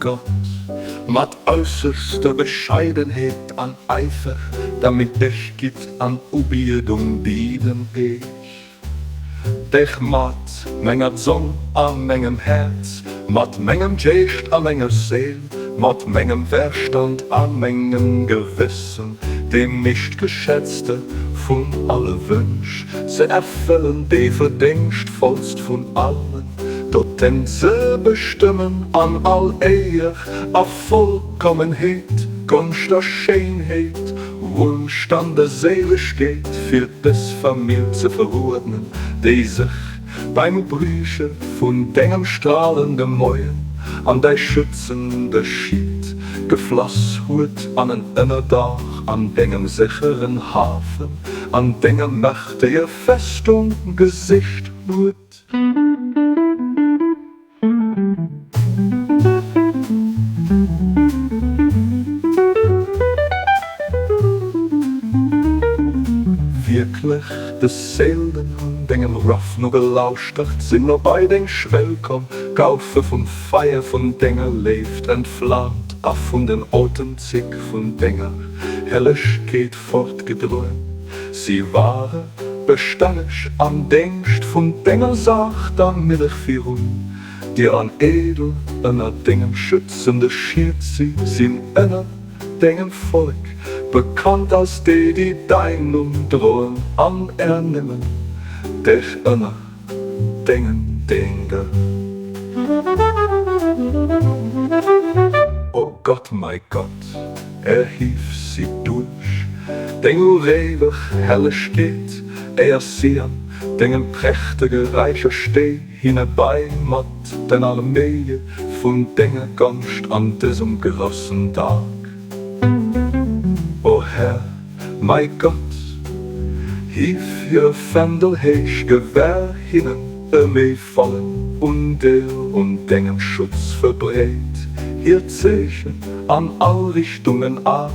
Gott, mat äußerster Bescheidenheit an Eifer, damit dich gibt an Ubiedung bieten ich. Dich mat menger Sonn an mengem Herz, mat mengem Geist an menger Seel, mat mengem Verstand an mengem Gewissen, dem nicht geschätzte von alle Wünsch, se erfüllen die verdienstvollst von allen, dort denn se bestimmen an all Ehr, a Vollkommenheit, Gunst der Schönheit, Wohlstand der Seele steht, für des Familie zu verordnen, die sich beim Brüche von dengem strahlenden Mäuen an der schützende Schied gefloss hut an ein Innerdach, an dengem sicheren Hafen, an dengem mächtiger Festung Gesicht hut. Wirklich des Seelen dengem Raff nur gelauscht, sind nur bei den Schwelkom, Gaufe von Feier von Denger lebt entflammt, af von den Atemzig von Denger, hellisch geht fortgedröhnt. Sie waren bestandig am Denkst von Denger Sacht am Milchfirun, die an edel einer Dengem schützende schiert sie, sind einer Dengem Volk, bekannt als die dein drohen an ernehmen, dich einer Dingen Dinge. O Gott, mein Gott, hief sie durch, den ewig helle steht, sie an den prächtige reicher Steh hinabei mat den Armee von Dinge Gunst an diesem großen Tag. O Herr, mein Gott, hief ihr Fendelheich Gewehr hinnen, mir fallen und dengem Schutz verbreit, ihr Zeichen an all Richtungen an,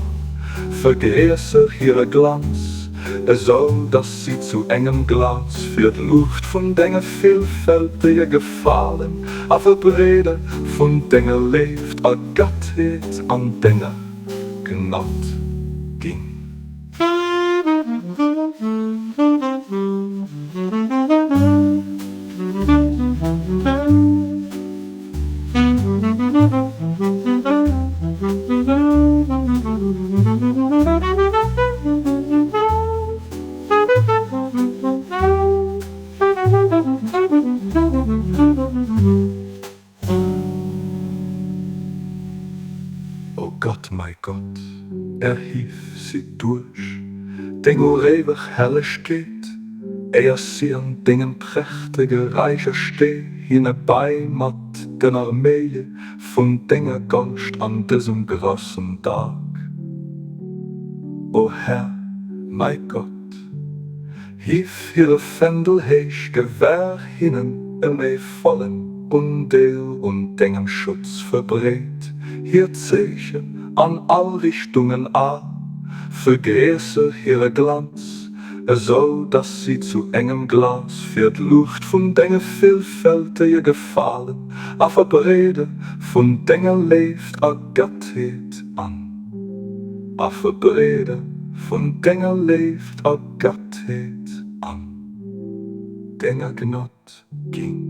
vergrößert ihre Glanz, so dass sie zu engem Glanz für die Luft von denger vielfältige Gefallen, a Verbrede von denger lebt, a Gottheit an denger Gnad ging. O Gott, mein Gott, hief sie durch, den ewig helle steht, sie an dingen prächtige reiche Steh hinabei mat den Armee von Dinger Gunst an diesem großen Tag. O Herr, mein Gott, hief ihre Fendelheich Gewehr hinnen mir vollen und dengem Schutz verbreit, hier Zeichen an all Richtungen an, vergrößert ihre Glanz, so dass sie zu engem Glas für die Luft von denger vielfältige Gefallen, a Verbrede von denger lebt a Gottheit an, a Verbrede von denger lebt a Gottheit an, denger Gnad ging.